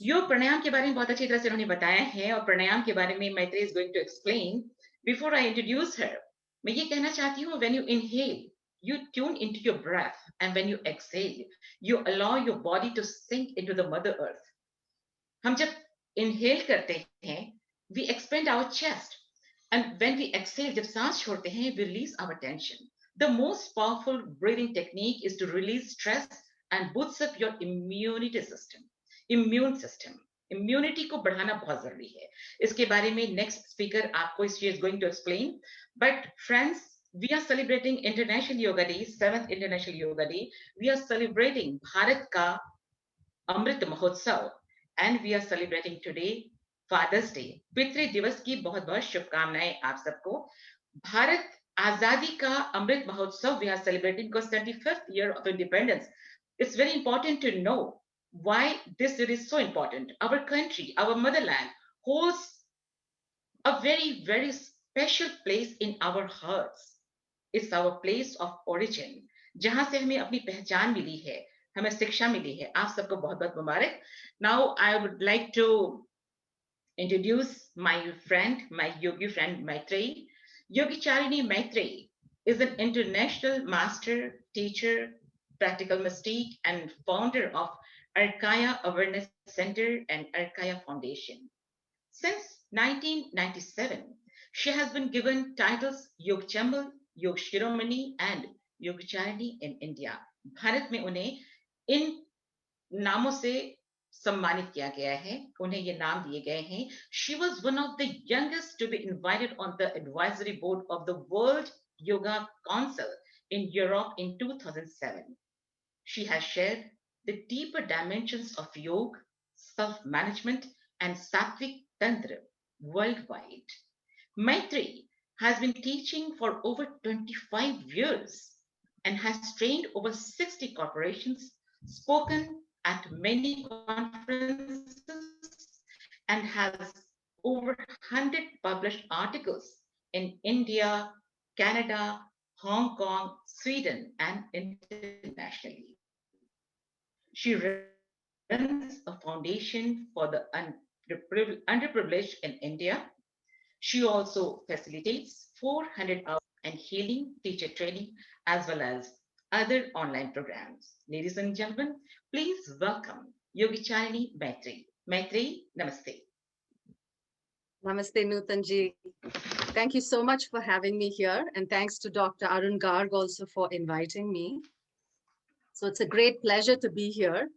योग प्राणायाम के बारे में बहुत अच्छी तरह से उन्होंने बताया है और प्राणायाम के बारे में Maitreya is going to explain. Before I introduce her, मैं ये कहना चाहती हूँ, when you inhale you tune into your breath, and when you exhale you allow your body to sink into the mother earth. हम जब inhale करते हैं we expand our chest, and when we exhale जब सांस छोड़ते हैं we release our tension. The most powerful breathing technique is to release stress and boosts up your immune system. Immunity को बढ़ाना बहुत जरूरी है. इसके बारे में नेक्स्ट स्पीकर आपको she is going to explain. But friends, we are celebrating International Yoga Day, 7th International Yoga Day. We are celebrating Bharat ka Amrit Mahotsav, and we are celebrating today Father's Day. पितृ दिवस की बहुत बहुत शुभकामनाएं आप सबको. भारत आजादी का Amrit Mahotsav we are celebrating because 35th year of independence. It's very important to know why this year is so important. Our country, our motherland holds a very, very special place in our hearts. It's our place of origin. जहां से हमें अपनी पहचान मिली है, हमें शिक्षा मिली है. आप सबको बहुत बहुत मुबारक. Now I would like to introduce my friend, my yogi friend Maitreyi. Yogacharini Maitreyi is an international master, teacher, practical mystique, and founder of Arkaya Awareness Center and Arkaya Foundation. Since 1997, she has been given titles Yog Chambal, Yog Shiromani, and Yogacharini in India. Bharat में उन्हें इन नामों से सम्मानित किया गया है, उन्हें ये नाम दिए गए हैं. She was one of the youngest to be invited on the advisory board of the World Yoga Council in Europe in 2007. She has shared the deeper dimensions of yoga, self-management, and sattvic tantra worldwide. Maitreyi has been teaching for over 25 years and has trained over 60 corporations, spoken at many conferences, and has over 100 published articles in India, Canada, Hong Kong, Sweden, and internationally. She runs a foundation for the underprivileged in India. She also facilitates 400 hours and healing teacher training as well as other online programs. Ladies and gentlemen, please welcome Yogacharini Maitreyi. Maitreyi, namaste. Namaste, Nutanji. Thank you so much for having me here. And thanks to Dr. Arun Garg also for inviting me. So it's a great pleasure to be here.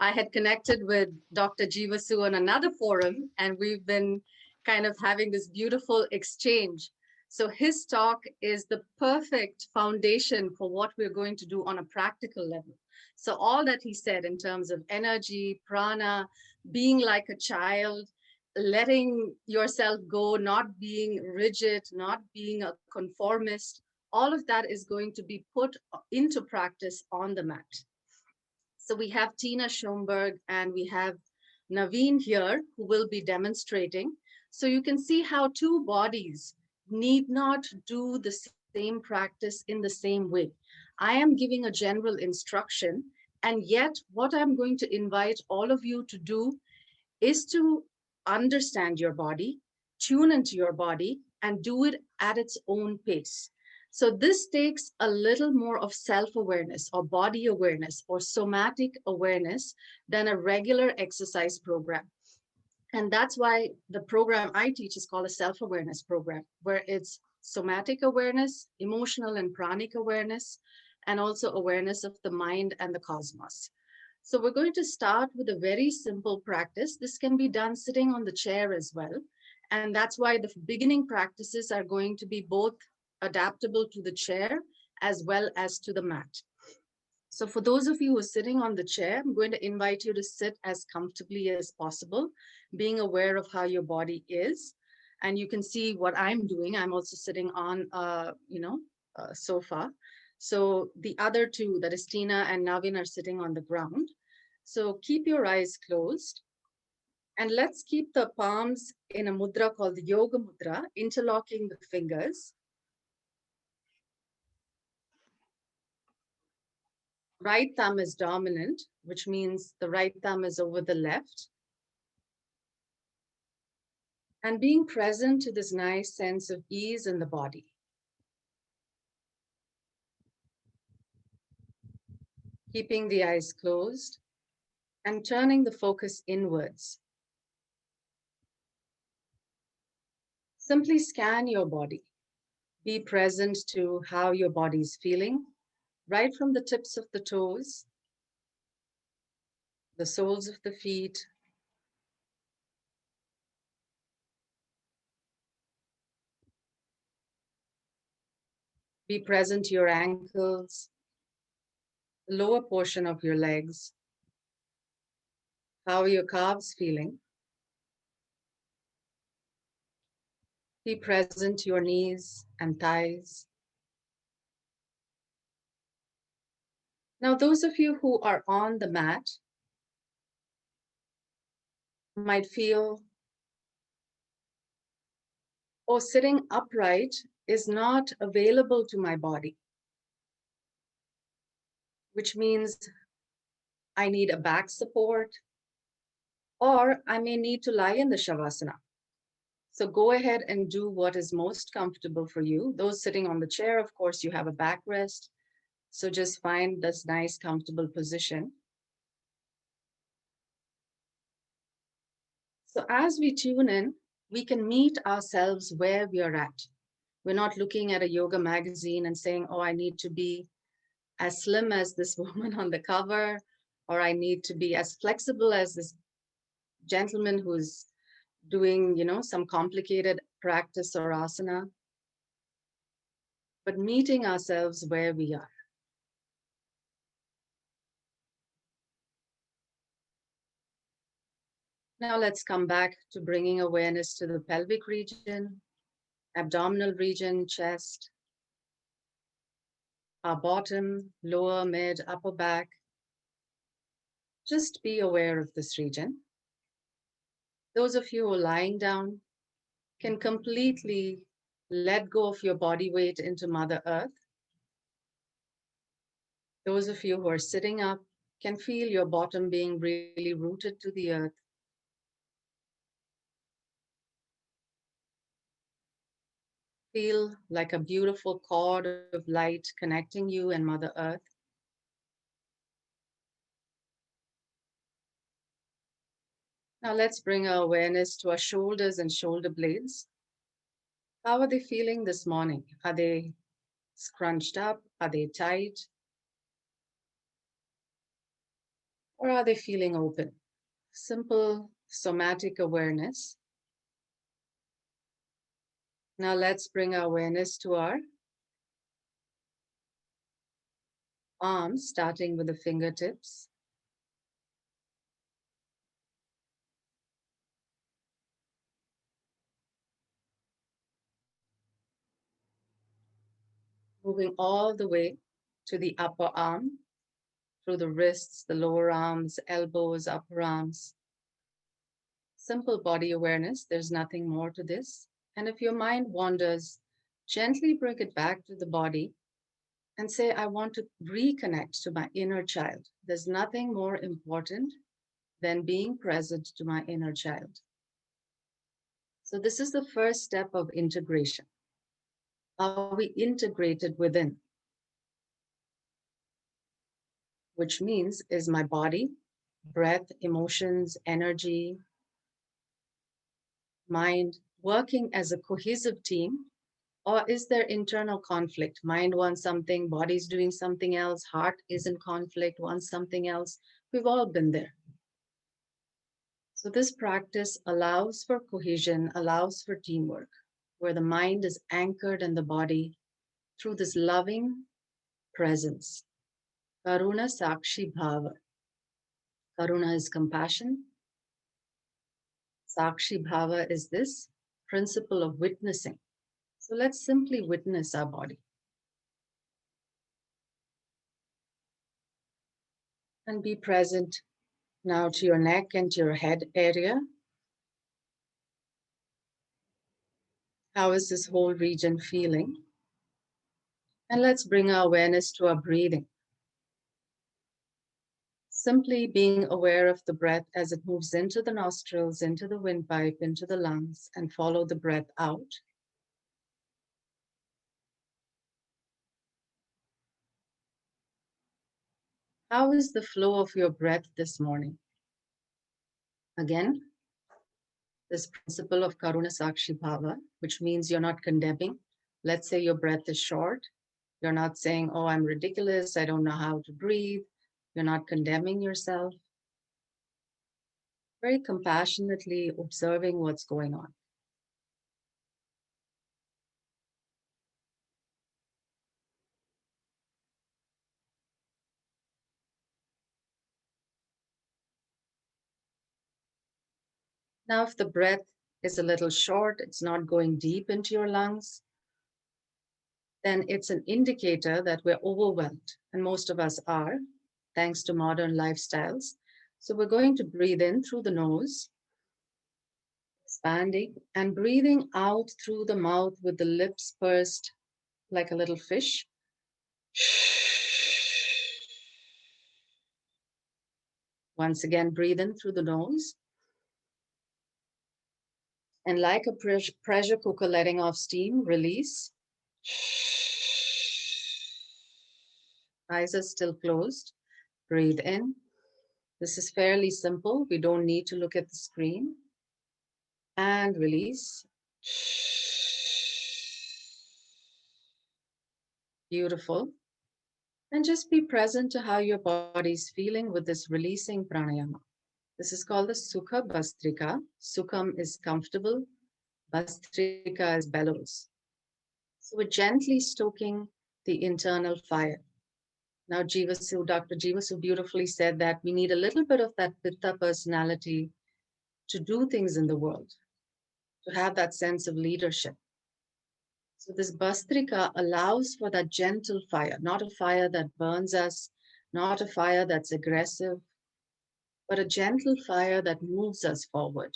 I had connected with Dr. Jeevasu on another forum, and we've been kind of having this beautiful exchange. So his talk is the perfect foundation for what we're going to do on a practical level. So all that he said in terms of energy, prana, being like a child, letting yourself go, not being rigid, not being a conformist, all of that is going to be put into practice on the mat. So we have Tina Schomburg and we have Naveen here who will be demonstrating. So you can see how two bodies need not do the same practice in the same way. I am giving a general instruction, and yet what I'm going to invite all of you to do is to understand your body, tune into your body, and do it at its own pace. So this takes a little more of self-awareness or body awareness or somatic awareness than a regular exercise program. And that's why the program I teach is called a self-awareness program, where it's somatic awareness, emotional and pranic awareness, and also awareness of the mind and the cosmos. So we're going to start with a very simple practice. This can be done sitting on the chair as well. And that's why the beginning practices are going to be both adaptable to the chair as well as to the mat. So for those of you who are sitting on the chair, I'm going to invite you to sit as comfortably as possible, being aware of how your body is. And you can see what I'm doing. I'm also sitting on a sofa. So the other two, that is Tina and Navin, are sitting on the ground. So keep your eyes closed. And let's keep the palms in a mudra called the Yoga Mudra, interlocking the fingers. Right thumb is dominant, which means the right thumb is over the left. And being present to this nice sense of ease in the body. Keeping the eyes closed and turning the focus inwards. Simply scan your body. Be present to how your body is feeling, right from the tips of the toes, the soles of the feet, be present to your ankles, the lower portion of your legs. How are your calves feeling? Be present to your knees and thighs. Now, those of you who are on the mat might feel, oh, sitting upright is not available to my body, which means I need a back support, or I may need to lie in the Shavasana. So go ahead and do what is most comfortable for you. Those sitting on the chair, of course, you have a backrest. So just find this nice, comfortable position. So as we tune in, we can meet ourselves where we are at. We're not looking at a yoga magazine and saying, oh, I need to be as slim as this woman on the cover, or I need to be as flexible as this gentleman who's doing, some complicated practice or asana, but meeting ourselves where we are. Now let's come back to bringing awareness to the pelvic region, abdominal region, chest, our bottom, lower, mid, upper back. Just be aware of this region. Those of you who are lying down can completely let go of your body weight into Mother Earth. Those of you who are sitting up can feel your bottom being really rooted to the earth. Feel like a beautiful cord of light connecting you and Mother Earth. Now let's bring our awareness to our shoulders and shoulder blades. How are they feeling this morning? Are they scrunched up? Are they tight? Or are they feeling open? Simple somatic awareness. Now let's bring our awareness to our arms, starting with the fingertips. Moving all the way to the upper arm, through the wrists, the lower arms, elbows, upper arms. Simple body awareness, there's nothing more to this. And if your mind wanders, gently bring it back to the body and say, I want to reconnect to my inner child. There's nothing more important than being present to my inner child. So this is the first step of integration. Are we integrated within? Which means, is my body, breath, emotions, energy, mind working as a cohesive team? Or is there internal conflict? Mind wants something, body's doing something else, heart is in conflict, wants something else. We've all been there. So this practice allows for cohesion, allows for teamwork, where the mind is anchored in the body through this loving presence. Karuna Sakshi Bhava. Karuna is compassion. Sakshi Bhava is this principle of witnessing. So let's simply witness our body. And be present now to your neck and to your head area. How is this whole region feeling? And let's bring our awareness to our breathing. Simply being aware of the breath as it moves into the nostrils, into the windpipe, into the lungs, and follow the breath out. How is the flow of your breath this morning? Again, this principle of Karuna Sakshi Bhava, which means you're not condemning. Let's say your breath is short. You're not saying, oh, I'm ridiculous, I don't know how to breathe. You're not condemning yourself. Very compassionately observing what's going on. Now, if the breath is a little short, it's not going deep into your lungs, then it's an indicator that we're overwhelmed. And most of us are, thanks to modern lifestyles. So we're going to breathe in through the nose, expanding, and breathing out through the mouth with the lips pursed like a little fish. Once again, breathe in through the nose. And like a pressure cooker letting off steam, release. Eyes are still closed. Breathe in. This is fairly simple. We don't need to look at the screen. And release. Beautiful. And just be present to how your body is feeling with this releasing pranayama. This is called the Sukha Bastrika. Sukham is comfortable. Bastrika is bellows. So we're gently stoking the internal fire. Now, Dr. Jivasu beautifully said that we need a little bit of that Pitta personality to do things in the world, to have that sense of leadership. So this Bastrika allows for that gentle fire, not a fire that burns us, not a fire that's aggressive, but a gentle fire that moves us forward,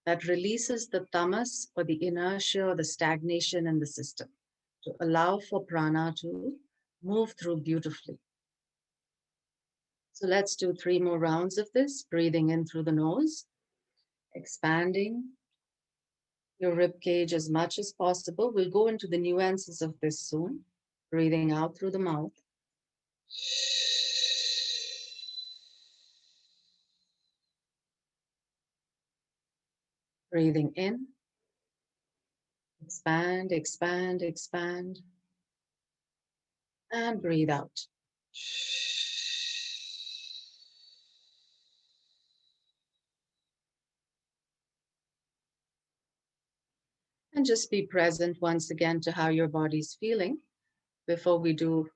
that releases the tamas or the inertia or the stagnation in the system to allow for prana to move through beautifully. So let's do 3 more rounds of this, breathing in through the nose, expanding your rib cage as much as possible. We'll go into the nuances of this soon. Breathing out through the mouth. Breathing in. Expand, expand, expand. And breathe out. And just be present once again to how your body's feeling before we do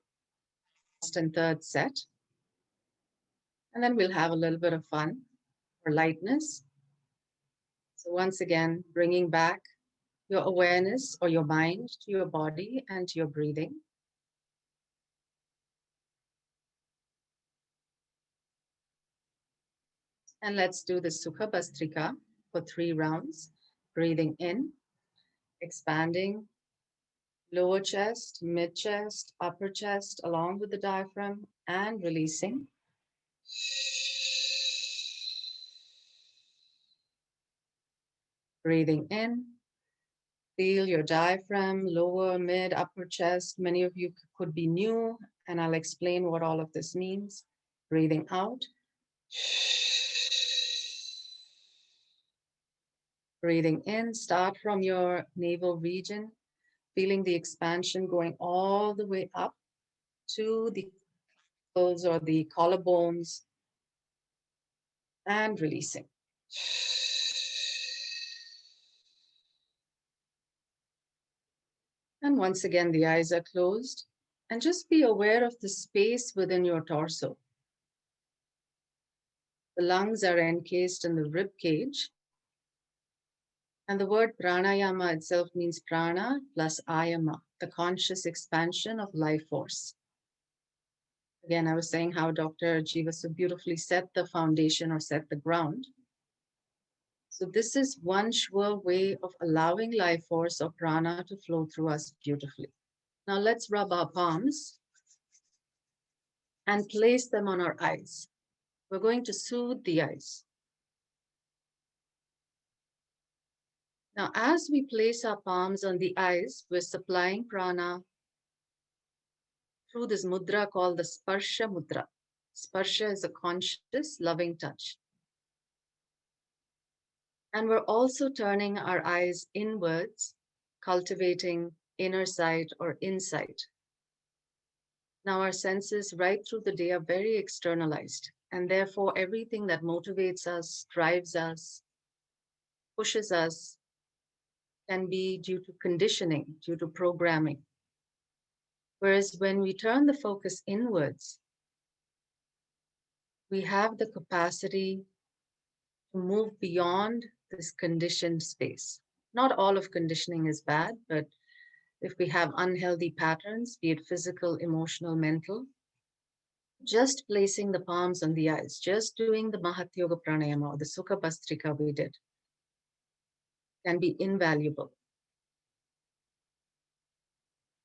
last and third set. And then we'll have a little bit of fun or lightness. So once again, bringing back your awareness or your mind to your body and to your breathing. And let's do the Sukha Bastrika for 3 rounds. Breathing in, expanding lower chest, mid chest, upper chest, along with the diaphragm, and releasing. Breathing in, feel your diaphragm, lower, mid, upper chest. Many of you could be new, and I'll explain what all of this means. Breathing out. Breathing in, start from your navel region, feeling the expansion going all the way up to the ankles or the collarbones, and releasing. And once again, the eyes are closed. And just be aware of the space within your torso. The lungs are encased in the rib cage. And the word pranayama itself means prana plus ayama, the conscious expansion of life force. Again, I was saying how Dr. Jivasu beautifully set the foundation or set the ground. So this is one sure way of allowing life force or prana to flow through us beautifully. Now let's rub our palms and place them on our eyes. We're going to soothe the eyes. Now, as we place our palms on the eyes, we're supplying prana through this mudra called the Sparsha mudra. Sparsha is a conscious, loving touch. And we're also turning our eyes inwards, cultivating inner sight or insight. Now, our senses right through the day are very externalized, and therefore, everything that motivates us, drives us, pushes us, can be due to conditioning, due to programming. Whereas when we turn the focus inwards, we have the capacity to move beyond this conditioned space. Not all of conditioning is bad, but if we have unhealthy patterns, be it physical, emotional, mental, just placing the palms on the eyes, just doing the Mahat Yoga Pranayama or the Sukha Bhastrika we did, can be invaluable.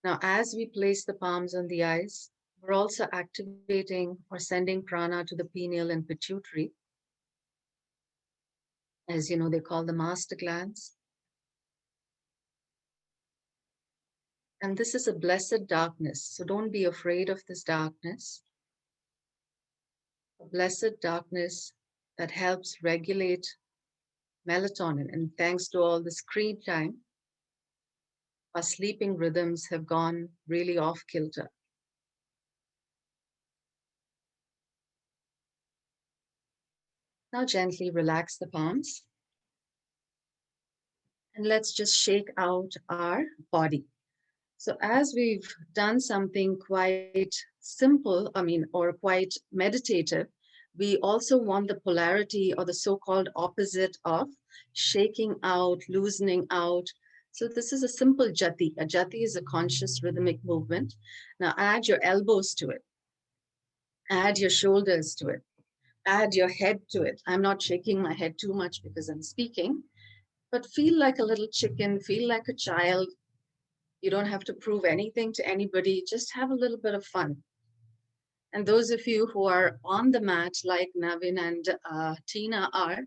Now, as we place the palms on the eyes, we're also activating or sending prana to the pineal and pituitary. As you know, they call the master glands. And this is a blessed darkness. So don't be afraid of this darkness. A blessed darkness that helps regulate melatonin. And thanks to all the screen time, our sleeping rhythms have gone really off kilter. Now gently relax the palms. And let's just shake out our body. So as we've done something quite simple, or quite meditative, we also want the polarity or the so-called opposite of shaking out, loosening out. So this is a simple jati. A jati is a conscious rhythmic movement. Now add your elbows to it. Add your shoulders to it. Add your head to it. I'm not shaking my head too much because I'm speaking, but feel like a little chicken, feel like a child. You don't have to prove anything to anybody. Just have a little bit of fun. And those of you who are on the mat, like Navin and Tina are,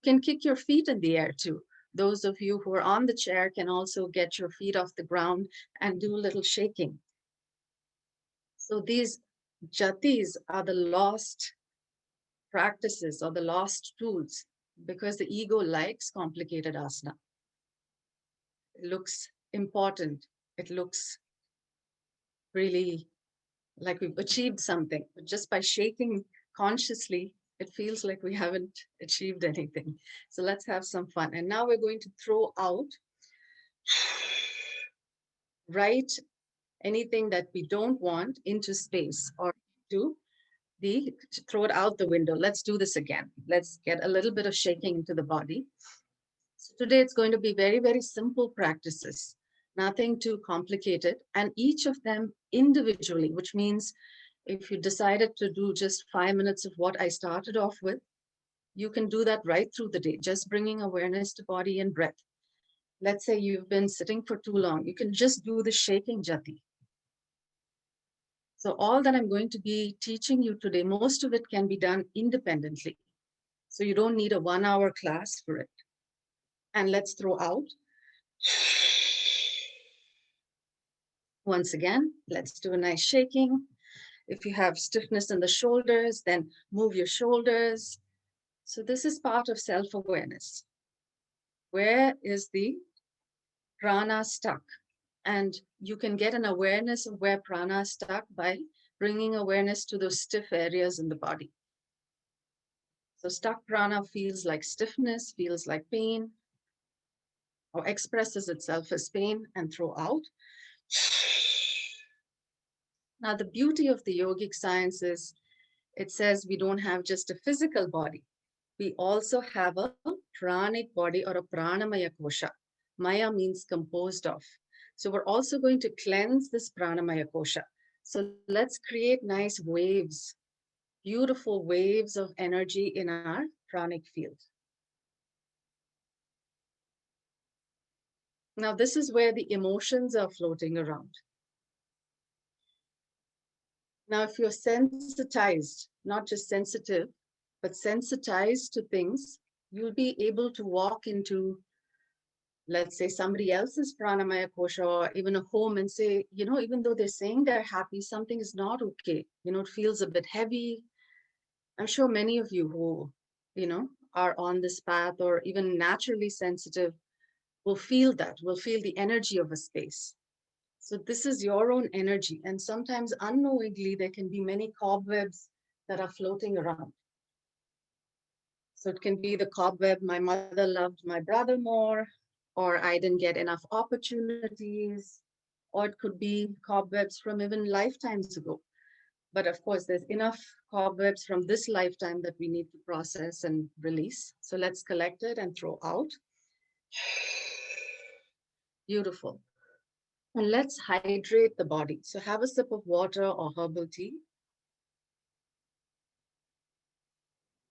can kick your feet in the air too. Those of you who are on the chair can also get your feet off the ground and do a little shaking. So these jatis are the lost practices or the lost tools because the ego likes complicated asana. It looks important. It looks really like we've achieved something, but just by shaking consciously, it feels like we haven't achieved anything. So let's have some fun. And now we're going to throw out, right, anything that we don't want into space or to throw it out the window. Let's do this again. Let's get a little bit of shaking into the body. So today it's going to be very, very simple practices, nothing too complicated, and each of them individually, which means if you decided to do just 5 minutes of what I started off with, you can do that right through the day, just bringing awareness to body and breath. Let's say you've been sitting for too long, you can just do the shaking jati. So all that I'm going to be teaching you today, most of it can be done independently. So you don't need a 1-hour class for it. And let's throw out. Once again, let's do a nice shaking. If you have stiffness in the shoulders, then move your shoulders. So this is part of self-awareness. Where is the prana stuck? And you can get an awareness of where prana is stuck by bringing awareness to those stiff areas in the body. So stuck prana feels like stiffness, feels like pain, or expresses itself as pain, and throw out. Now, the beauty of the yogic science is it says we don't have just a physical body. We also have a pranic body or a pranamaya kosha. Maya means composed of. So we're also going to cleanse this pranamaya kosha. So let's create nice waves, beautiful waves of energy in our pranic field. Now, this is where the emotions are floating around. Now, if you're sensitized, not just sensitive, but sensitized to things, you'll be able to walk into, let's say, somebody else's pranamaya kosha or even a home and say, even though they're saying they're happy, something is not okay. It feels a bit heavy. I'm sure many of you who, are on this path or even naturally sensitive will feel the energy of a space. So this is your own energy. And sometimes unknowingly, there can be many cobwebs that are floating around. So it can be the cobweb, my mother loved my brother more, or I didn't get enough opportunities, or it could be cobwebs from even lifetimes ago. But of course, there's enough cobwebs from this lifetime that we need to process and release. So let's collect it and throw out. Beautiful. And let's hydrate the body. So have a sip of water or herbal tea.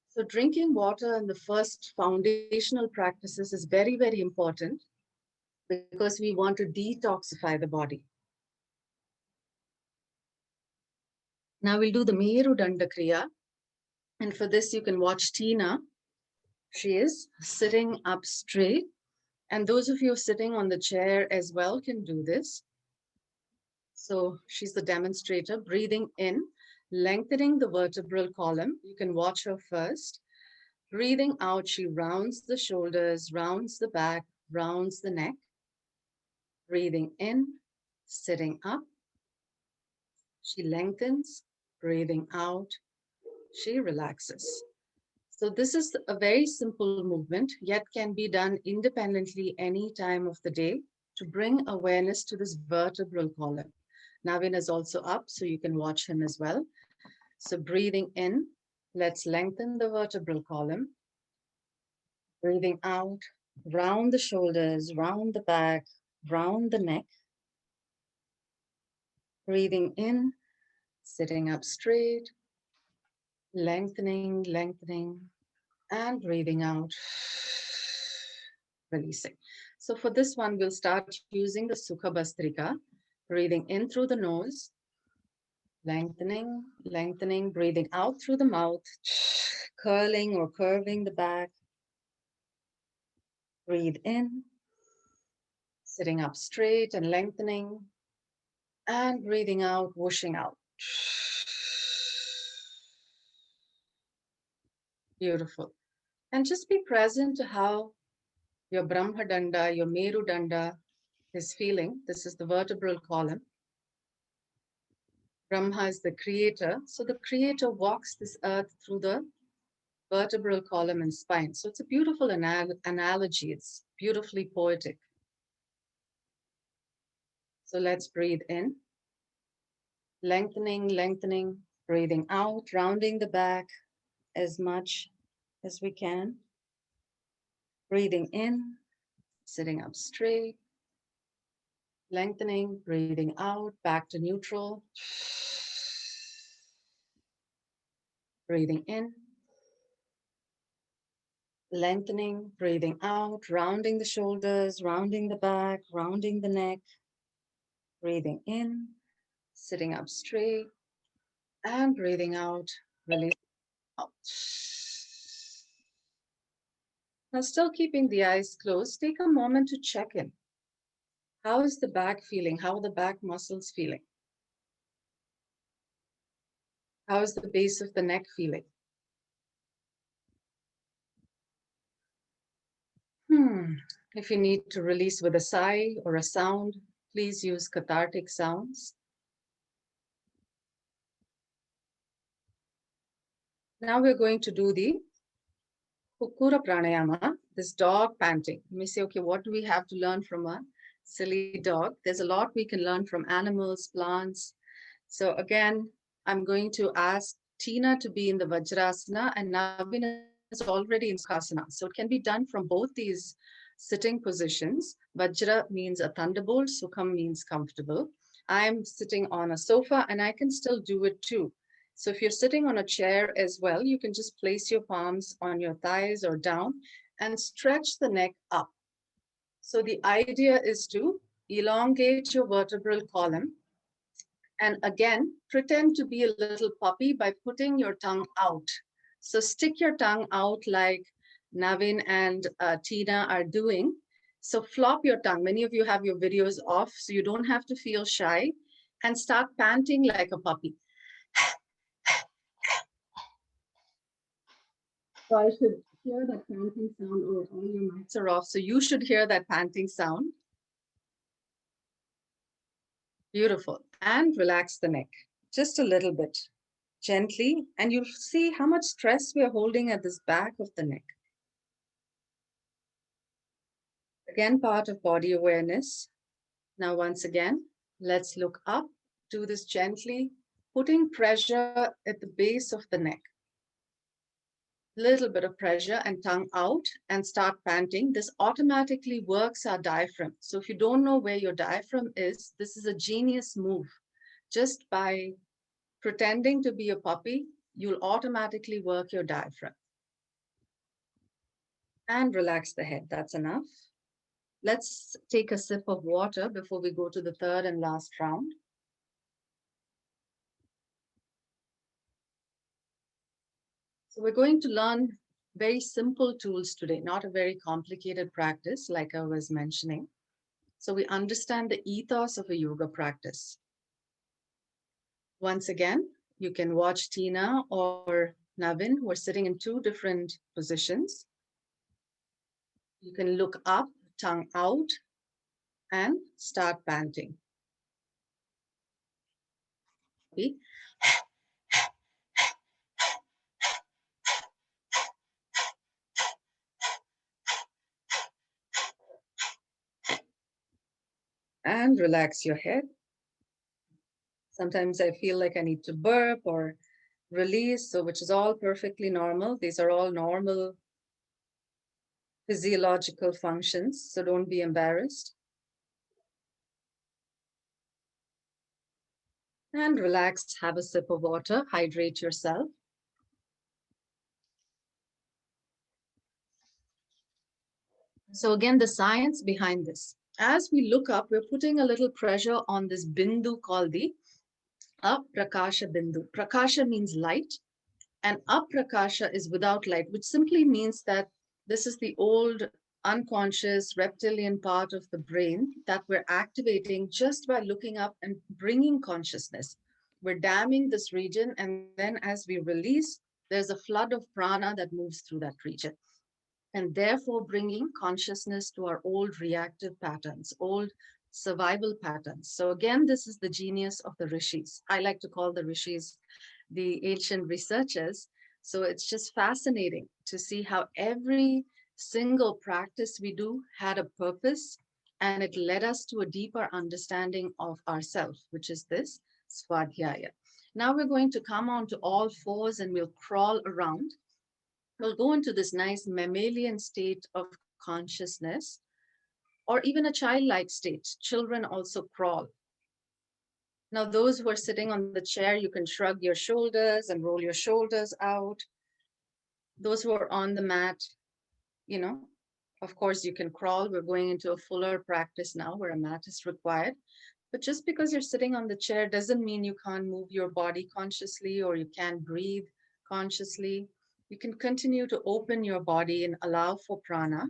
So drinking water in the first foundational practices is very, very important because we want to detoxify the body. Now we'll do the Meru Danda Kriya. And for this, you can watch Tina. She is sitting up straight. And those of you sitting on the chair as well can do this. So she's the demonstrator, breathing in, lengthening the vertebral column. You can watch her first. Breathing out, she rounds the shoulders, rounds the back, rounds the neck. Breathing in, sitting up. She lengthens, breathing out, she relaxes. So this is a very simple movement, yet can be done independently any time of the day to bring awareness to this vertebral column. Navin is also up, so you can watch him as well. So breathing in, let's lengthen the vertebral column. Breathing out, round the shoulders, round the back, round the neck. Breathing in, sitting up straight, lengthening, lengthening, and breathing out, releasing. So for this one, we'll start using the Sukha Bhastrika, breathing in through the nose, lengthening, lengthening, breathing out through the mouth, curling or curving the back. Breathe in, sitting up straight and lengthening, and breathing out, whooshing out. Beautiful. And just be present to how your Brahma Danda, your Meru Danda is feeling. This is the vertebral column. Brahma is the creator. So the creator walks this earth through the vertebral column and spine. So it's a beautiful analogy. It's beautifully poetic. So let's breathe in. Lengthening, lengthening, breathing out, rounding the back as much as we can. Breathing in, sitting up straight. Lengthening, breathing out, back to neutral. Breathing in. Lengthening, breathing out, rounding the shoulders, rounding the back, rounding the neck. Breathing in, sitting up straight, and breathing out, releasing out. Now, still keeping the eyes closed, take a moment to check in. How is the back feeling? How are the back muscles feeling? How is the base of the neck feeling? If you need to release with a sigh or a sound, please use cathartic sounds. Now we're going to do the Kukura Pranayama, this dog panting. You may say, okay, what do we have to learn from a silly dog? There's a lot we can learn from animals, plants. So again, I'm going to ask Tina to be in the Vajrasana and Navin is already in Sukhasana. So it can be done from both these sitting positions. Vajra means a thunderbolt, Sukham means comfortable. I'm sitting on a sofa and I can still do it too. So if you're sitting on a chair as well, you can just place your palms on your thighs or down and stretch the neck up. So the idea is to elongate your vertebral column. And again, pretend to be a little puppy by putting your tongue out. So stick your tongue out like Navin and Tina are doing. So flop your tongue. Many of you have your videos off, so you don't have to feel shy, and start panting like a puppy. So I should hear that panting sound, or all your mics are off. So you should hear that panting sound. Beautiful. And relax the neck just a little bit, gently, and you'll see how much stress we are holding at this back of the neck. Again, part of body awareness. Now, once again, let's look up. Do this gently, putting pressure at the base of the neck. Little bit of pressure and tongue out, and start panting. This automatically works our diaphragm. So if you don't know where your diaphragm is, this is a genius move. Just by pretending to be a puppy, you'll automatically work your diaphragm. And relax the head. That's enough. Let's take a sip of water before we go to the third and last round. So we're going to learn very simple tools today, not a very complicated practice like I was mentioning. So we understand the ethos of a yoga practice. Once again, you can watch Tina or Navin, who are sitting in two different positions. You can look up, tongue out, and start panting. And relax your head. Sometimes I feel like I need to burp or release, so which is all perfectly normal. These are all normal physiological functions, so don't be embarrassed. And relax, have a sip of water, hydrate yourself. So again, the science behind this. As we look up, we're putting a little pressure on this bindu called the aprakasha bindu. Prakasha means light, and aprakasha is without light, which simply means that this is the old unconscious reptilian part of the brain that we're activating just by looking up and bringing consciousness. We're damming this region, and then as we release, there's a flood of prana that moves through that region, and therefore bringing consciousness to our old reactive patterns, old survival patterns. So again, this is the genius of the rishis. I like to call the rishis the ancient researchers. So it's just fascinating to see how every single practice we do had a purpose, and it led us to a deeper understanding of ourselves, which is this svadhyaya. Now we're going to come onto all fours and we'll crawl around. We'll go into this nice mammalian state of consciousness, or even a childlike state. Children also crawl. Now, those who are sitting on the chair, you can shrug your shoulders and roll your shoulders out. Those who are on the mat, you know, of course, you can crawl. We're going into a fuller practice now where a mat is required. But just because you're sitting on the chair doesn't mean you can't move your body consciously or you can't breathe consciously. You can continue to open your body and allow for prana.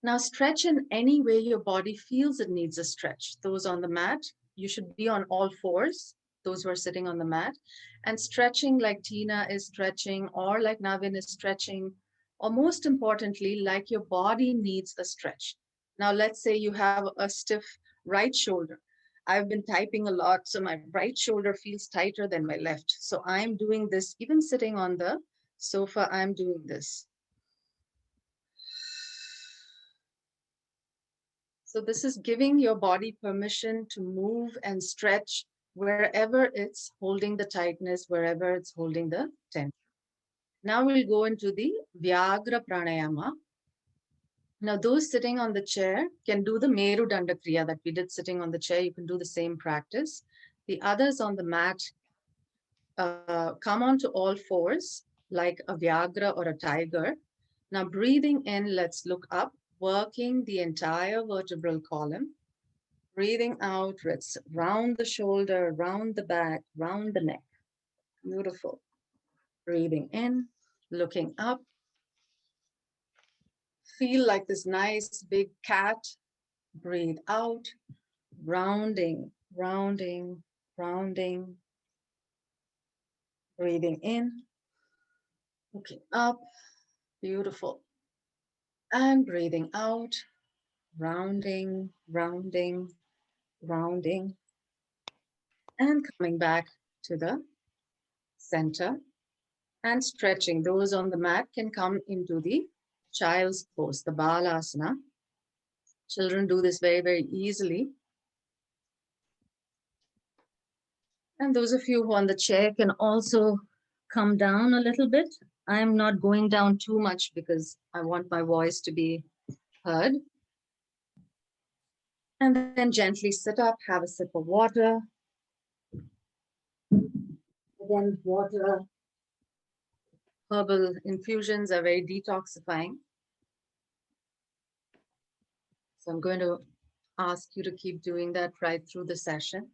Now, stretch in any way your body feels it needs a stretch. Those on the mat, you should be on all fours, those who are sitting on the mat, and stretching like Tina is stretching, or like Navin is stretching, or most importantly, like your body needs a stretch. Now, let's say you have a stiff right shoulder. I've been typing a lot, so my right shoulder feels tighter than my left. So I'm doing this, even sitting on the sofa, I'm doing this. So this is giving your body permission to move and stretch wherever it's holding the tightness, wherever it's holding the tension. Now we'll go into the Vyagra Pranayama. Now those sitting on the chair can do the Meru Danda Kriya that we did sitting on the chair. You can do the same practice. The others on the mat come onto all fours like a Vyagra or a tiger. Now breathing in, let's look up, working the entire vertebral column. Breathing out, let's round the shoulder, round the back, round the neck. Beautiful. Breathing in, looking up. Feel like this nice big cat. Breathe out, rounding, rounding, rounding. Breathing in, looking up, beautiful. And breathing out, rounding, rounding, rounding. And coming back to the center and stretching. Those on the mat can come into the child's pose, the Balasana. Children do this very, very easily. And those of you who are on the chair can also come down a little bit. I'm not going down too much because I want my voice to be heard. And then gently sit up, have a sip of water. Again, water, herbal infusions are very detoxifying. So I'm going to ask you to keep doing that right through the session.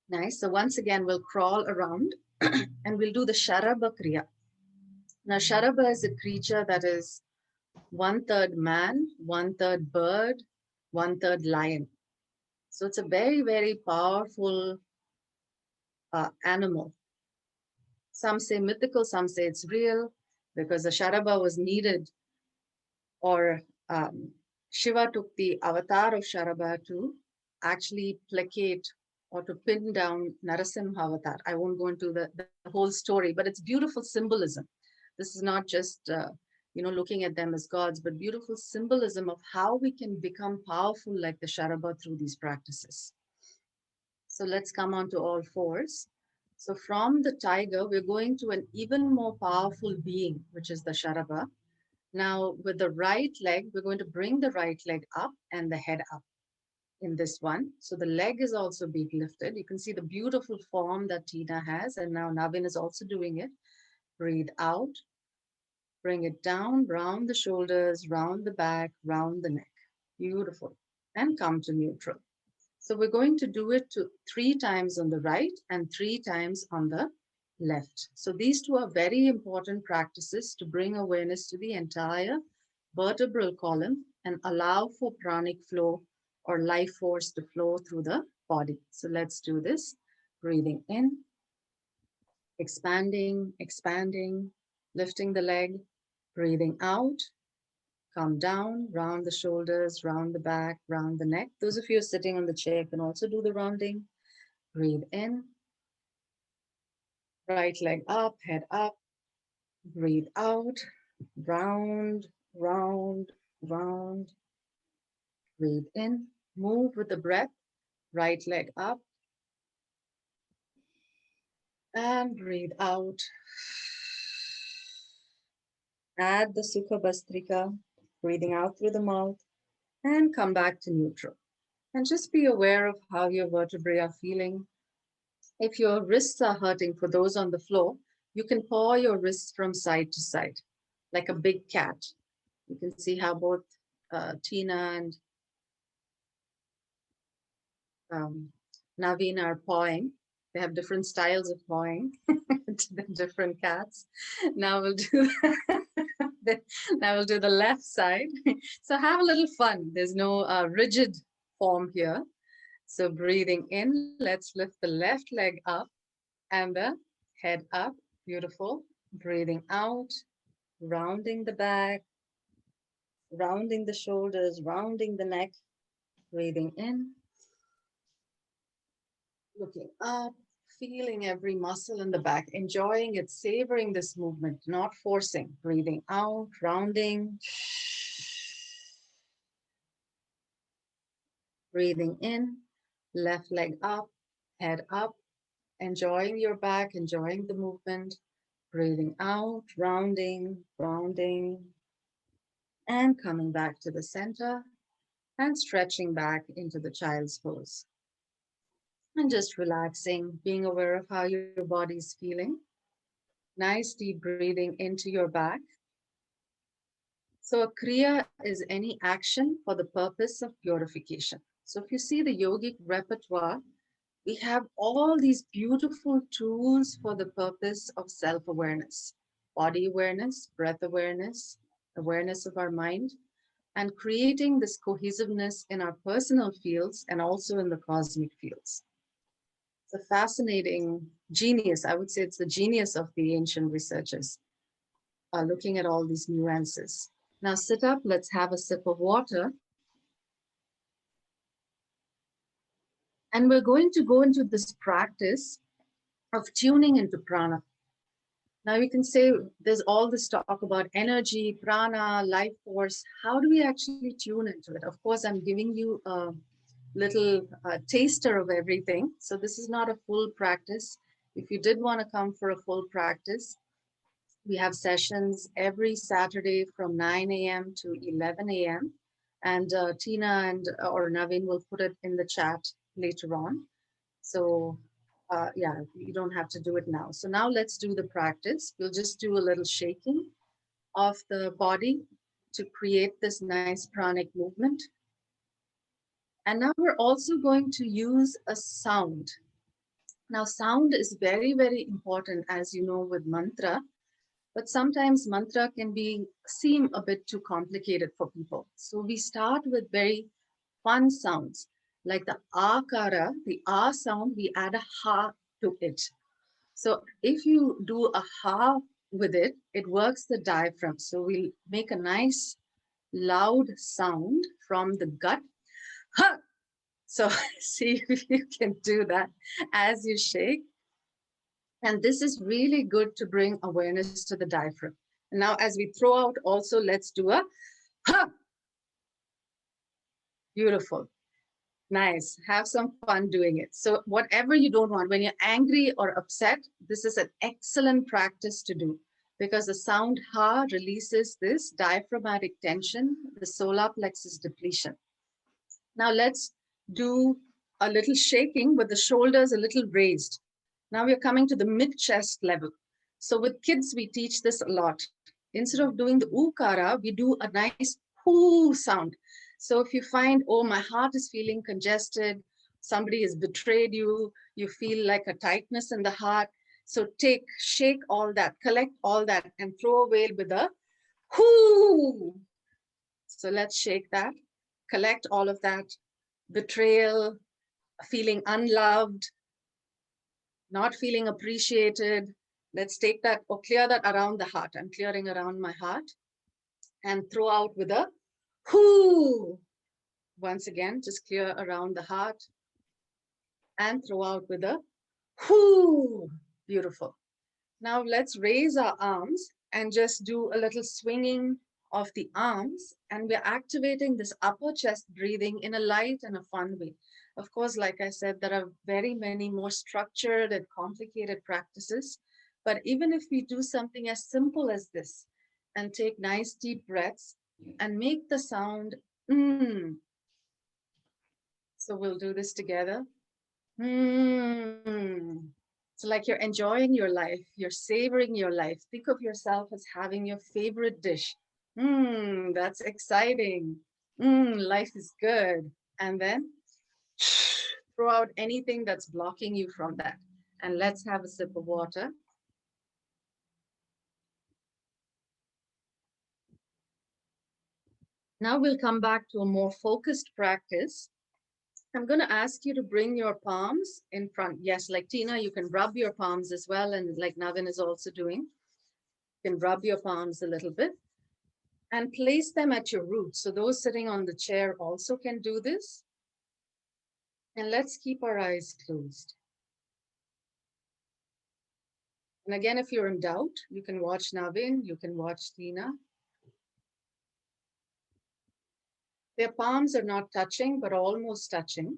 Nice. So once again, we'll crawl around and we'll do the Sharabha Kriya. Now, Sharabha is a creature that is 1/3 man, 1/3 bird, 1/3 lion. So it's a very, very powerful animal. Some say mythical, some say it's real, because the Sharabha was needed, or Shiva took the avatar of Sharabha to actually placate or to pin down Narasimha avatar. I won't go into the whole story, but it's beautiful symbolism. This is not just looking at them as gods, but beautiful symbolism of how we can become powerful like the Sharabha through these practices. So let's come on to all fours. So from the tiger, we're going to an even more powerful being, which is the Sharabha. Now, with the right leg, we're going to bring the right leg up and the head up in this one. So the leg is also being lifted. You can see the beautiful form that Tina has, and now Navin is also doing it. Breathe out, bring it down, round the shoulders, round the back, round the neck. Beautiful. And come to neutral. So we're going to do it 3 times on the right and 3 times on the left. So these two are very important practices to bring awareness to the entire vertebral column and allow for pranic flow or life force to flow through the body. So let's do this. Breathing in, expanding, expanding, lifting the leg, breathing out, come down, round the shoulders, round the back, round the neck. Those of you sitting on the chair can also do the rounding. Breathe in, right leg up, head up. Breathe out, round, round, round. Breathe in, move with the breath, right leg up. And breathe out. Add the Sukha Bhastrika, breathing out through the mouth, and come back to neutral. And just be aware of how your vertebrae are feeling. If your wrists are hurting, for those on the floor, you can paw your wrists from side to side, like a big cat. You can see how both Tina and Naveen are pawing. They have different styles of pawing to the different cats. Now we'll do the left side. So have a little fun. There's no rigid form here. So breathing in, let's lift the left leg up and the head up. Beautiful. Breathing out, rounding the back, rounding the shoulders, rounding the neck. Breathing in, looking up, feeling every muscle in the back, enjoying it, savoring this movement, not forcing. Breathing out, rounding. Breathing in, left leg up, head up, enjoying your back, enjoying the movement. Breathing out, rounding, rounding, and coming back to the center and stretching back into the child's pose. And just relaxing, being aware of how your body is feeling. Nice deep breathing into your back. So a kriya is any action for the purpose of purification. So if you see the yogic repertoire, we have all these beautiful tools for the purpose of self-awareness, body awareness, breath awareness, awareness of our mind, and creating this cohesiveness in our personal fields and also in the cosmic fields. It's a fascinating genius. I would say it's the genius of the ancient researchers looking at all these nuances. Now sit up, let's have a sip of water. And we're going to go into this practice of tuning into prana. Now you can say there's all this talk about energy, prana, life force. How do we actually tune into it? Of course, I'm giving you a little taster of everything. So this is not a full practice. If you did want to come for a full practice, we have sessions every Saturday from 9 a.m. to 11 a.m. And Tina or Naveen will put it in the chat later on. So yeah, you don't have to do it now. So now let's do the practice. We'll just do a little shaking of the body to create this nice pranic movement. And now we're also going to use a sound. Now sound is very, very important, as you know, with mantra. But sometimes mantra can seem a bit too complicated for people. So we start with very fun sounds, like the akara, the a sound, we add a ha to it. So if you do a ha with it, it works the diaphragm. So we'll make a nice loud sound from the gut. Ha! So see if you can do that as you shake. And this is really good to bring awareness to the diaphragm. And now as we throw out also, let's do a ha. Beautiful. Nice. Have some fun doing it. So whatever you don't want, when you're angry or upset, this is an excellent practice to do because the sound ha releases this diaphragmatic tension, the solar plexus depletion. Now let's do a little shaking with the shoulders a little raised. Now we're coming to the mid-chest level. So with kids, we teach this a lot. Instead of doing the ukara, we do a nice hoo sound. So if you find, oh, my heart is feeling congested, somebody has betrayed you, you feel like a tightness in the heart. So shake all that, collect all that and throw away with a hoo. So let's shake that, collect all of that, betrayal, feeling unloved, not feeling appreciated. Let's take that or clear that around the heart. I'm clearing around my heart and throw out with a hoo. Once again, just clear around the heart and throw out with a hoo. Beautiful. Now let's raise our arms and just do a little swinging of the arms. And we're activating this upper chest breathing in a light and a fun way. Of course, like I said, there are very many more structured and complicated practices. But even if we do something as simple as this and take nice deep breaths and make the sound mm. So we'll do this together. Mm. It's like you're enjoying your life. You're savoring your life. Think of yourself as having your favorite dish. That's exciting. Life is good. And then throw out anything that's blocking you from that. And let's have a sip of water. Now we'll come back to a more focused practice. I'm going to ask you to bring your palms in front. Yes, like Tina, you can rub your palms as well. And like Navin is also doing, you can rub your palms a little bit and place them at your roots. So those sitting on the chair also can do this. And let's keep our eyes closed. And again, if you're in doubt, you can watch Navin, you can watch Tina. Their palms are not touching, but almost touching.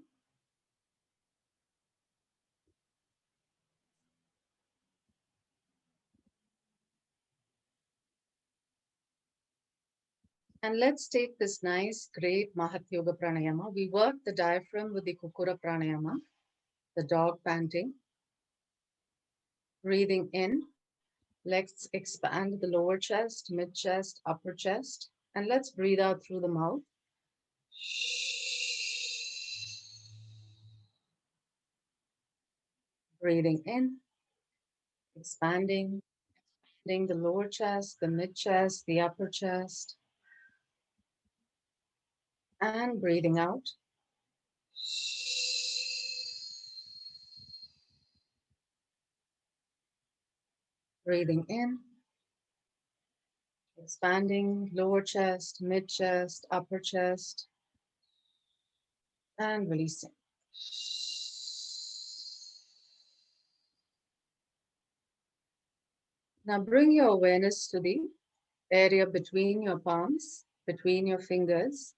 And let's take this nice, great Mahat Yoga Pranayama. We work the diaphragm with the Kukura Pranayama, the dog panting. Breathing in, let's expand the lower chest, mid chest, upper chest. And let's breathe out through the mouth. Breathing in, expanding the lower chest, the mid chest, the upper chest, and breathing out. Breathing in, expanding lower chest, mid chest, upper chest, and releasing. Now bring your awareness to the area between your palms, between your fingers.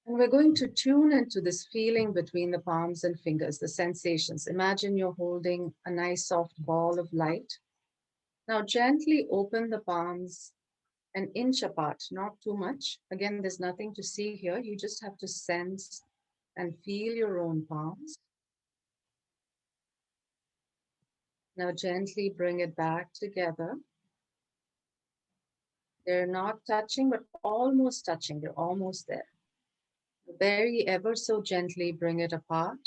And we're going to tune into this feeling between the palms and fingers, the sensations. Imagine you're holding a nice soft ball of light. Now gently open the palms an inch apart, not too much. Again, there's nothing to see here. You just have to sense and feel your own palms. Now gently bring it back together. They're not touching, but almost touching. They're almost there. Very ever so gently bring it apart.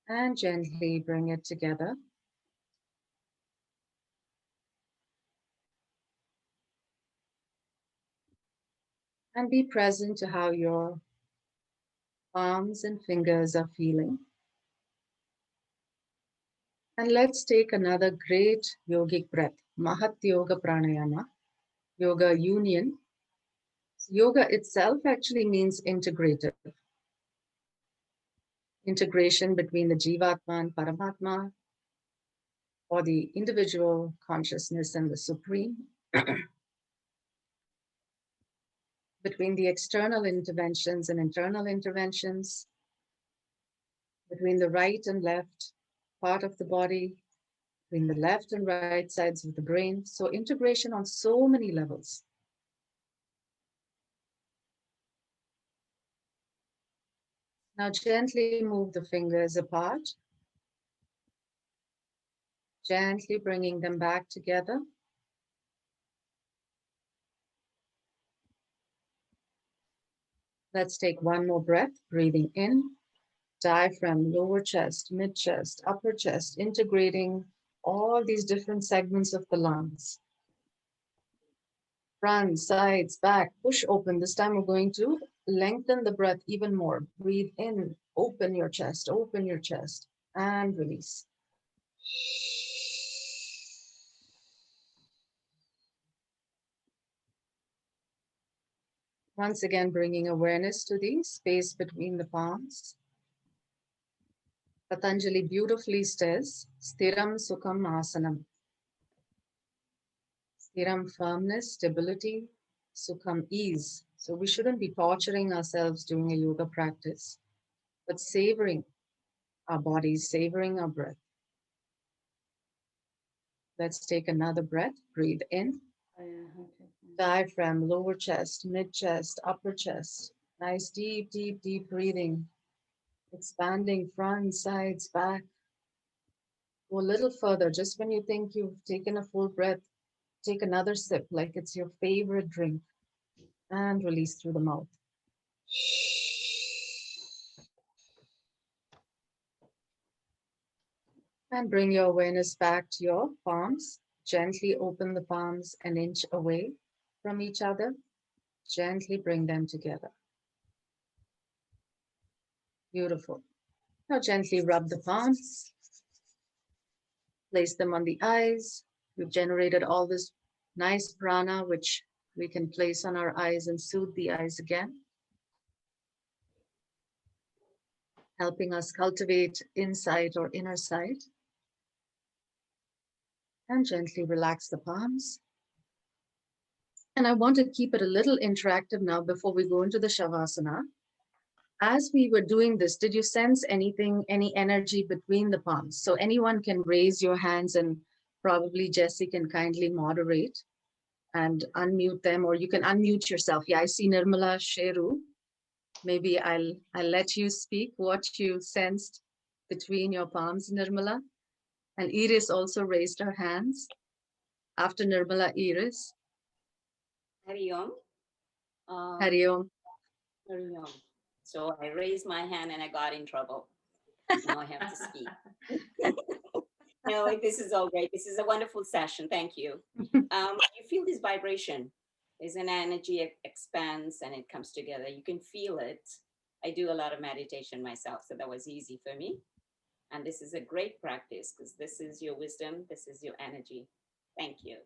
And gently bring it together. And be present to how your palms and fingers are feeling. And let's take another great yogic breath, Mahat Yoga Pranayama, Yoga Union. Yoga itself actually means integrative. Integration between the Jivatma and Paramatma, or the individual consciousness and the Supreme, between the external interventions and internal interventions, between the right and left part of the body, between the left and right sides of the brain. So integration on so many levels. Now gently move the fingers apart, gently bringing them back together. Let's take one more breath, breathing in, diaphragm, lower chest, mid chest, upper chest, integrating all these different segments of the lungs. Front, sides, back, push open. This time we're going to lengthen the breath even more. Breathe in, open your chest, and release. Once again, bringing awareness to the space between the palms. Patanjali beautifully says, Stiram Sukham Asanam. Stiram, firmness, stability, Sukham, ease. So we shouldn't be torturing ourselves doing a yoga practice, but savoring our bodies, savoring our breath. Let's take another breath. Breathe in. Diaphragm, lower chest, mid chest, upper chest. Nice, deep, deep, deep breathing. Expanding front, sides, back. Go a little further. Just when you think you've taken a full breath, take another sip like it's your favorite drink. And release through the mouth. And bring your awareness back to your palms. Gently open the palms an inch away from each other. Gently bring them together. Beautiful. Now gently rub the palms. Place them on the eyes. We've generated all this nice prana, which we can place on our eyes and soothe the eyes again, helping us cultivate insight or inner sight. And gently relax the palms. And I want to keep it a little interactive now before we go into the Shavasana. As we were doing this, did you sense anything, any energy between the palms? So anyone can raise your hands, and probably Jessie can kindly moderate and unmute them, or you can unmute yourself. Yeah, I see Nirmala Sheru. Maybe I'll let you speak what you sensed between your palms, Nirmala. And Iris also raised her hands. After Nirmala, Iris. Hari Om. Hari Om. Very young. So I raised my hand and I got in trouble. Now I have to speak. No, this is all great. This is a wonderful session. Thank you. You feel this vibration. There's an energy expands and it comes together. You can feel it. I do a lot of meditation myself, so that was easy for me. And this is a great practice because this is your wisdom. This is your energy. Thank you.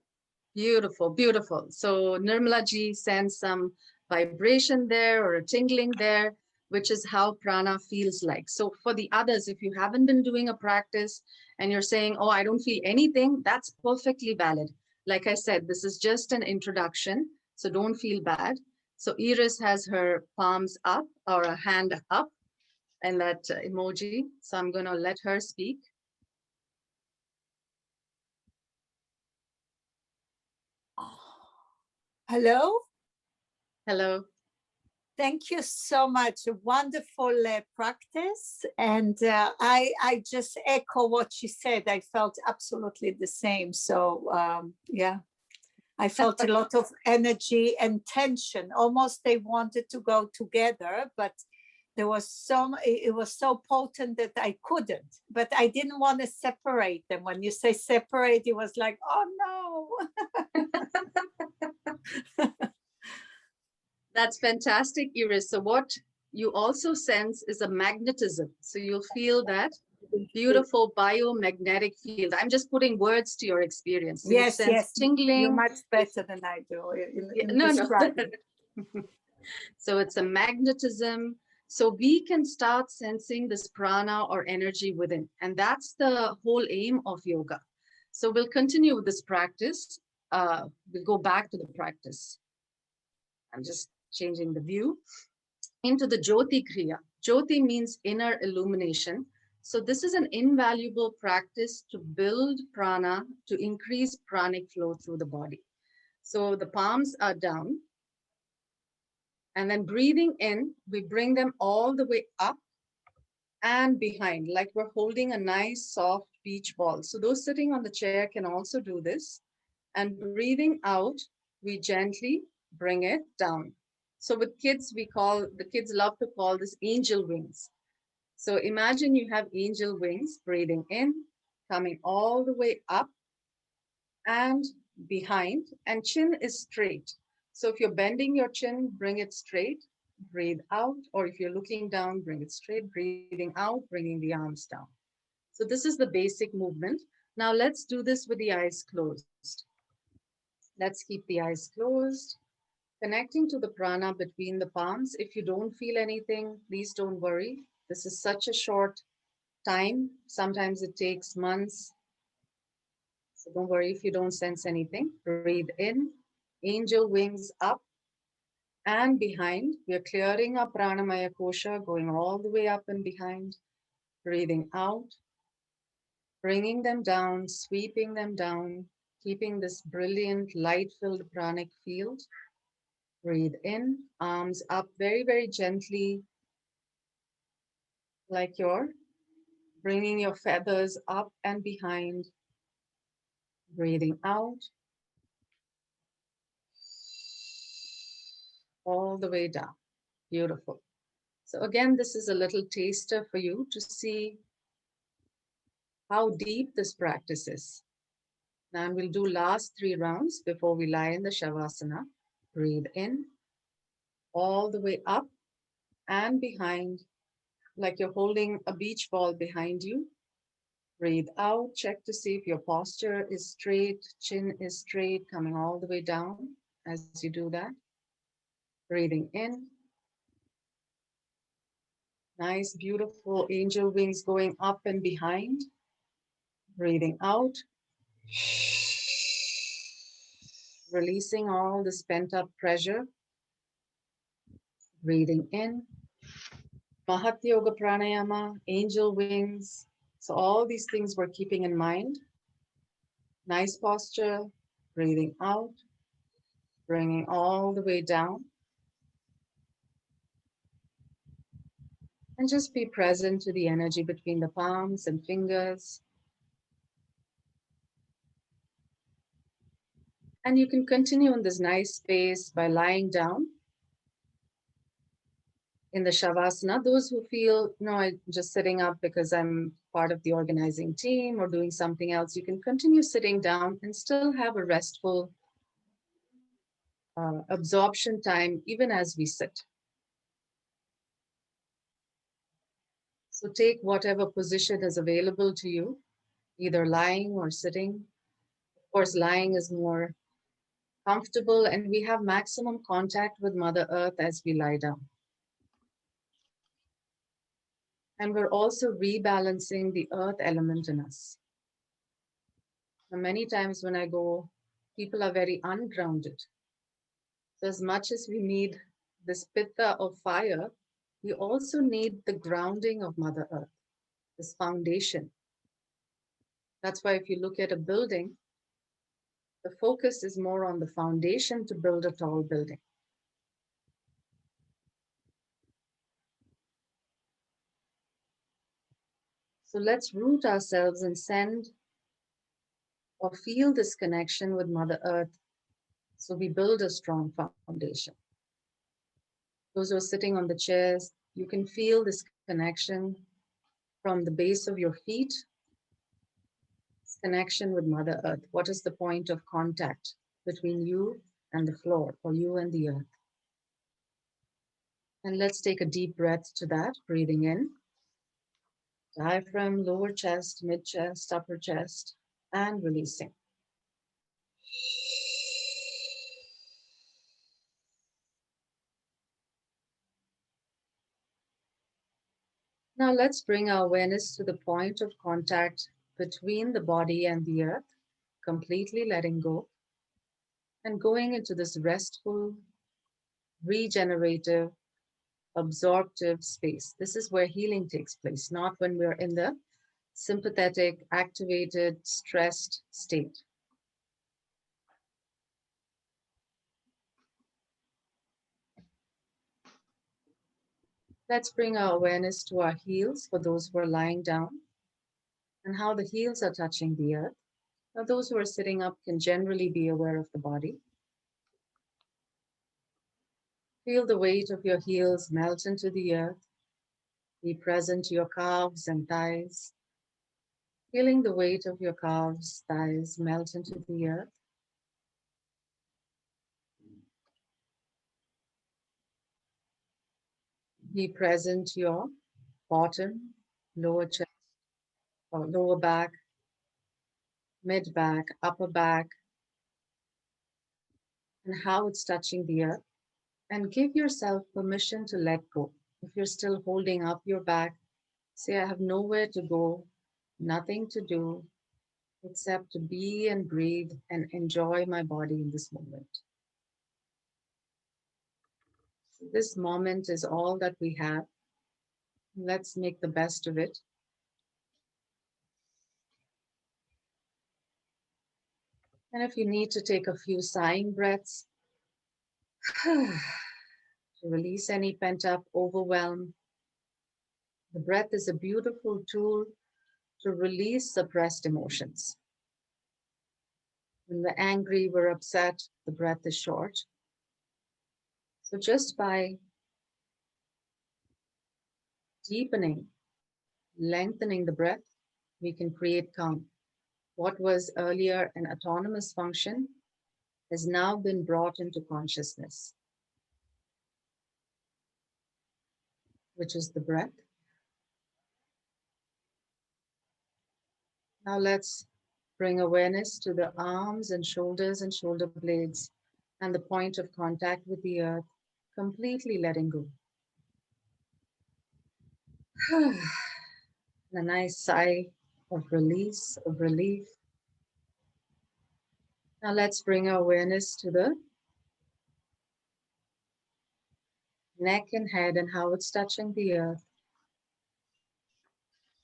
Beautiful, beautiful. So Nirmala ji sends some vibration there or a tingling there, which is how prana feels like. So for the others, if you haven't been doing a practice and you're saying, oh, I don't feel anything, that's perfectly valid. Like I said, this is just an introduction, so don't feel bad. So Iris has her palms up or a hand up and that emoji. So I'm going to let her speak. Hello. Hello. Thank you so much. A wonderful practice. And I just echo what she said. I felt absolutely the same. So yeah, I felt a lot of energy and tension. Almost they wanted to go together, but there was it was so potent that I couldn't, but I didn't want to separate them. When you say separate, it was like, oh no. That's fantastic, Iris. So what you also sense is a magnetism. So you'll feel that beautiful biomagnetic field. I'm just putting words to your experience. So yes, yes. Tingling. You're much better than I do in no. So it's a magnetism. So we can start sensing this prana or energy within. And that's the whole aim of yoga. So we'll continue with this practice. We'll go back to the practice. I'm just changing the view into the Jyoti Kriya. Jyoti means inner illumination. So this is an invaluable practice to build prana, to increase pranic flow through the body. So the palms are down. And then breathing in, we bring them all the way up and behind, like we're holding a nice soft beach ball. So those sitting on the chair can also do this. And breathing out, we gently bring it down. So with kids, the kids love to call this angel wings. So imagine you have angel wings, breathing in, coming all the way up and behind, and chin is straight. So if you're bending your chin, bring it straight, breathe out, or if you're looking down, bring it straight, breathing out, bringing the arms down. So this is the basic movement. Now let's do this with the eyes closed. Let's keep the eyes closed, connecting to the prana between the palms. If you don't feel anything, please don't worry. This is such a short time. Sometimes it takes months. So don't worry if you don't sense anything. Breathe in, angel wings up and behind. We are clearing our pranamaya kosha, going all the way up and behind. Breathing out, bringing them down, sweeping them down, keeping this brilliant light-filled pranic field. Breathe in, arms up very, very gently, like you're bringing your feathers up and behind. Breathing out, all the way down. Beautiful. So again, this is a little taster for you to see how deep this practice is. Now we'll do last 3 rounds before we lie in the Shavasana. Breathe in, all the way up and behind, like you're holding a beach ball behind you. Breathe out, check to see if your posture is straight, chin is straight, coming all the way down as you do that. Breathing in. Nice, beautiful angel wings going up and behind. Breathing out. Releasing all this pent-up pressure. Breathing in. Mahat Yoga Pranayama, angel wings. So all these things we're keeping in mind. Nice posture. Breathing out. Bringing all the way down. And just be present to the energy between the palms and fingers. And you can continue in this nice space by lying down. in the Shavasana. Those who feel, no, I'm just sitting up because I'm part of the organizing team or doing something else, you can continue sitting down and still have a restful absorption time even as we sit. So take whatever position is available to you, either lying or sitting. Of course, lying is more comfortable, and we have maximum contact with Mother Earth as we lie down. And we're also rebalancing the earth element in us. Now, many times when I go, people are very ungrounded. So as much as we need this pitta of fire, we also need the grounding of Mother Earth, this foundation. That's why if you look at a building, the focus is more on the foundation to build a tall building. So let's root ourselves and send or feel this connection with Mother Earth so we build a strong foundation. Those who are sitting on the chairs, you can feel this connection from the base of your feet, this connection with Mother Earth. What is the point of contact between you and the floor, or you and the earth? And let's take a deep breath to that, breathing in. Diaphragm, lower chest, mid chest, upper chest, and releasing. Now let's bring our awareness to the point of contact between the body and the earth, completely letting go and going into this restful, regenerative, absorptive space. This is where healing takes place, not when we're in the sympathetic, activated, stressed state. Let's bring our awareness to our heels for those who are lying down and how the heels are touching the earth. Now, those who are sitting up can generally be aware of the body. Feel the weight of your heels melt into the earth. Be present to your calves and thighs. Feeling the weight of your calves, thighs melt into the earth. Be present to your bottom, lower chest, or lower back, mid back, upper back, and how it's touching the earth. And give yourself permission to let go. If you're still holding up your back, say, I have nowhere to go, nothing to do, except to be and breathe and enjoy my body in this moment. This moment is all that we have. Let's make the best of it. And if you need to take a few sighing breaths to release any pent up overwhelm, the breath is a beautiful tool to release suppressed emotions. When we're angry, we're upset, the breath is short. So just by deepening, lengthening the breath, we can create calm. What was earlier an autonomous function has now been brought into consciousness, which is the breath. Now let's bring awareness to the arms and shoulder blades and the point of contact with the earth, completely letting go. A nice sigh of release, of relief. Now let's bring our awareness to the neck and head and how it's touching the earth.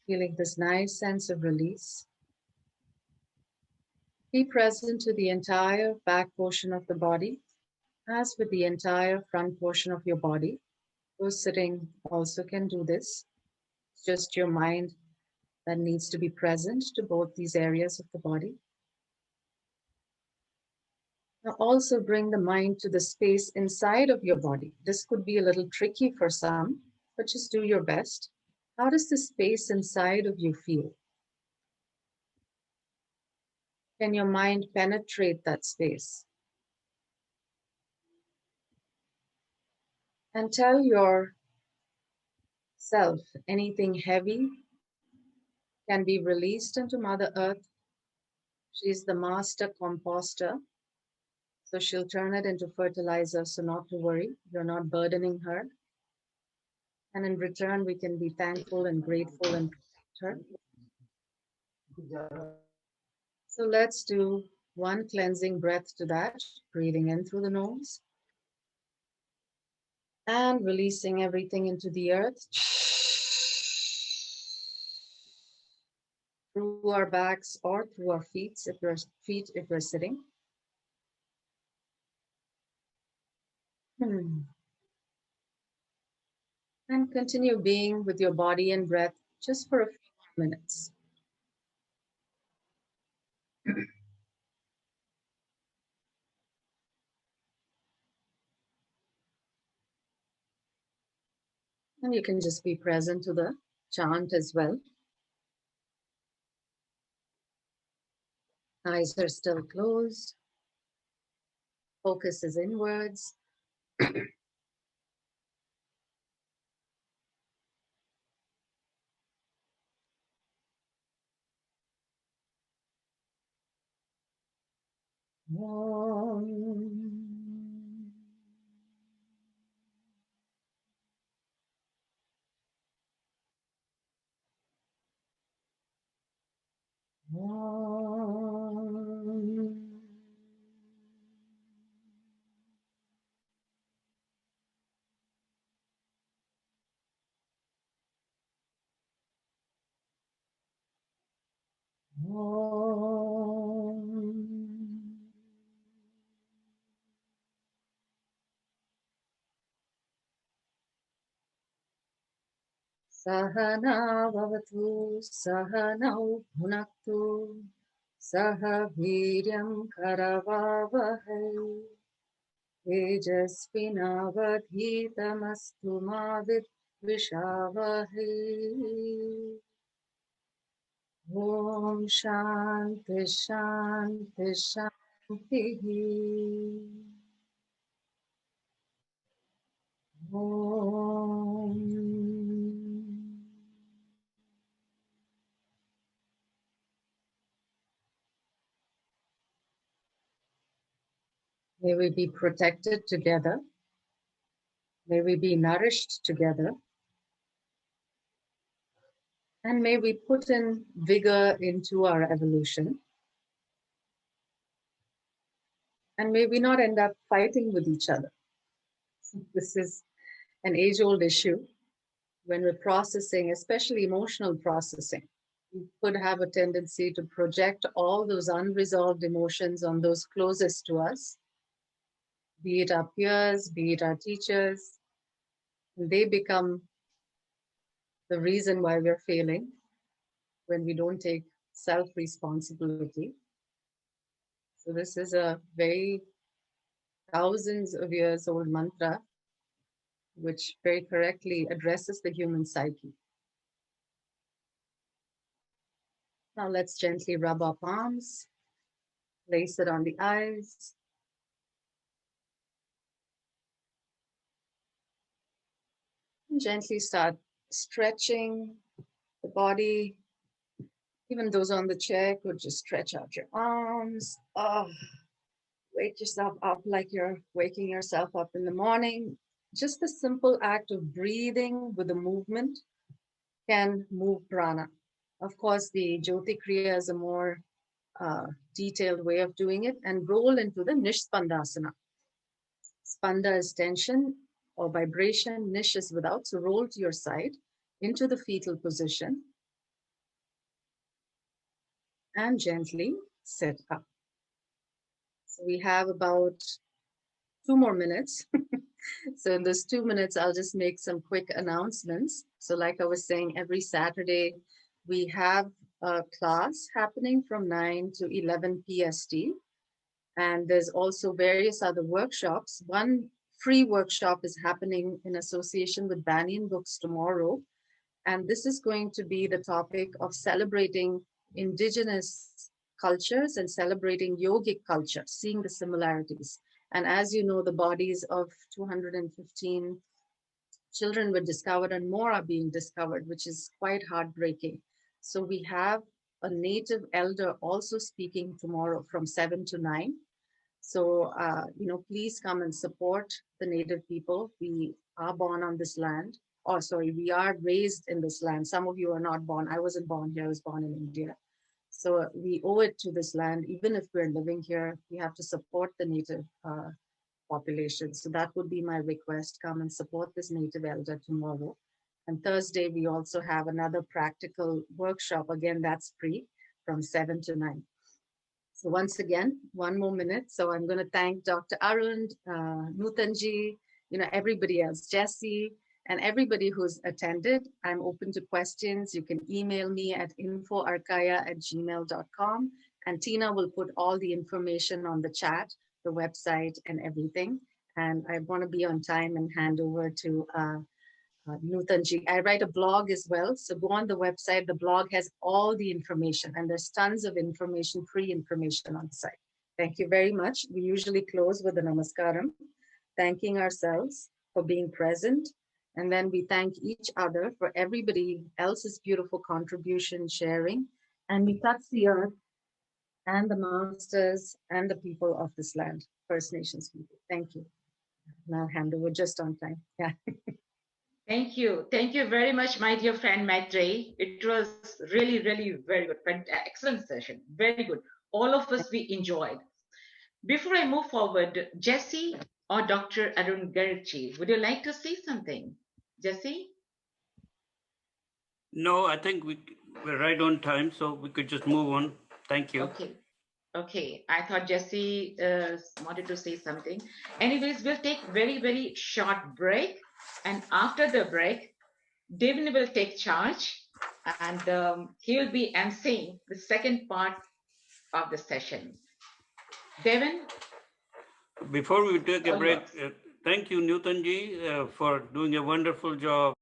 Feeling this nice sense of release. Be present to the entire back portion of the body, as with the entire front portion of your body. Those sitting also can do this. It's just your mind that needs to be present to both these areas of the body. Now also bring the mind to the space inside of your body. This could be a little tricky for some, but just do your best. How does the space inside of you feel? Can your mind penetrate that space? And tell yourself anything heavy can be released into Mother Earth. She's the master composter. So she'll turn it into fertilizer. So not to worry, you're not burdening her. And in return, we can be thankful and grateful and protect her. So let's do one cleansing breath to that, breathing in through the nose and releasing everything into the earth. Through our backs or through our feet if we're sitting. And continue being with your body and breath just for a few minutes. And you can just be present to the chant as well. Eyes are still closed. Focus is inwards. Sahana vavatu sahanau bhunaktu saha viryam karavavahai tejasvinavadhitamastu ma vidvishavahai. Om Shanti Shanti Shanti. Om. May we be protected together. May we be nourished together. And may we put in vigor into our evolution. And may we not end up fighting with each other. This is an age-old issue when we're processing, especially emotional processing. We could have a tendency to project all those unresolved emotions on those closest to us, be it our peers, be it our teachers. They become the reason why we're failing when we don't take self-responsibility. So this is a very thousands of years old mantra, which very correctly addresses the human psyche. Now let's gently rub our palms, place it on the eyes. And gently start stretching the body. Even those on the chair could just stretch out your arms. Oh, wake yourself up like you're waking yourself up in the morning. Just the simple act of breathing with the movement can move prana. Of course, the Jyoti Kriya is a more detailed way of doing it, and roll into the Nishspandasana. Spanda is tension or vibration, Nish is without, so roll to your side into the fetal position and gently sit up. So we have about 2 more minutes. So in those 2 minutes, I'll just make some quick announcements. So like I was saying, every Saturday, we have a class happening from 9 to 11 PST. And there's also various other workshops. One free workshop is happening in association with Banyan Books tomorrow. And this is going to be the topic of celebrating indigenous cultures and celebrating yogic culture, seeing the similarities. And as you know, the bodies of 215 children were discovered and more are being discovered, which is quite heartbreaking. So we have a native elder also speaking tomorrow from 7 to 9. So, please come and support the native people. We are born on this land. Oh, sorry, we are raised in this land. Some of you are not born. I wasn't born here. I was born in India. So we owe it to this land. Even if we're living here, we have to support the native population. So that would be my request. Come and support this native elder tomorrow. And Thursday, we also have another practical workshop. Again, that's free from 7 to 9. So once again, one more minute. So I'm going to thank Dr. Arun, Nutanji, everybody else, Jesse, and everybody who's attended. I'm open to questions. You can email me at infoarkaya@gmail.com. And Tina will put all the information on the chat, the website, and everything. And I want to be on time and hand over to Nutanji. I write a blog as well. So go on the website. The blog has all the information, and there's tons of information, free information on the site. Thank you very much. We usually close with a namaskaram, thanking ourselves for being present. And then we thank each other for everybody else's beautiful contribution, sharing. And we touch the earth and the masters and the people of this land, First Nations people. Thank you. Now hand over just on time. Yeah. Thank you. Thank you very much, my dear friend Maitreyi. It was really, really very good. Excellent session. Very good. All of us, we enjoyed. Before I move forward, Jesse or Dr. Arun Garchi, would you like to say something? Jesse? No, I think we're right on time, so we could just move on. Thank you. Okay. I thought Jesse wanted to say something. Anyways, we'll take very, very short break. And after the break, Devin will take charge and he will be emceeing the second part of the session. Devin? Before we take a break, thank you, Nutanji, for doing a wonderful job